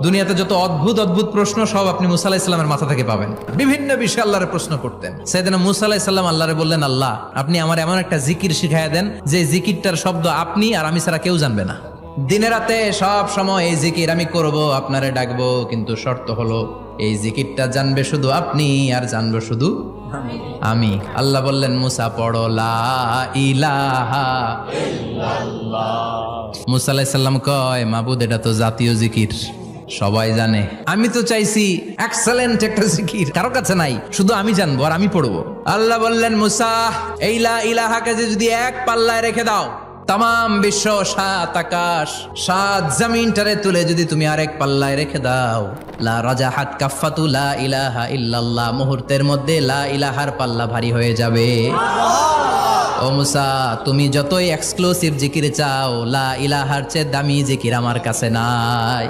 দুনিয়াতে যত অদ্ভুত অদ্ভুত প্রশ্ন সব আপনি মুসা আলাহিস সাল্লামের মাথা থেকে পাবেন। বিভিন্ন বিষয়ে আল্লাহরে প্রশ্ন করতেন। সাইয়েদনা মুসা আলাহিস সাল্লাম আল্লাহরে বললেন, আল্লাহ আপনি আমার এমন একটা জিকির শিখাইয়া দেন যে জিকিরটার শব্দ আপনি আর আমি ছাড়া কেউ জানবে না। দিনে রাতে সব সময় এই জিকির আমি করব, আপনারে ডাকবো, কিন্তু শর্ত হলো এই জিকিরটা জানবে শুধু আপনি আর জানবো শুধু আমি। আল্লাহ বললেন, মুসা পড়ো লা ইলাহা ইল্লাল্লাহ। মুসা আলাইহিস সালাম কয়, মাবুদ এটা তো জাতীয় জিকির, সবাই জানে। আমি তো চাইছি এক্সেলেন্ট একটা জিকির, কারো কাছে নাই, শুধু আমি জানবো আর আমি পড়বো। আল্লাহ বললেন, মুসা এই লা ইলাহাকে যদি এক পাল্লায় রেখে দাও, তাম বিশ্ব, সাত আকাশ, সাত জমিনটারে তুলে যদি তুমি আরেক পাল্লায় রেখে দাও, লা রাজাহাত কাফাতু লা ইলাহা ইল্লাল্লাহ, মুহূর্তের মধ্যে লা ইলাহার পাল্লা ভারী হয়ে যাবে। ও মুসা, তুমি যতই এক্সক্লুসিভ জিকির চাও, লা ইলাহার চেয়ে দামি জিকির আমার কাছে নাই।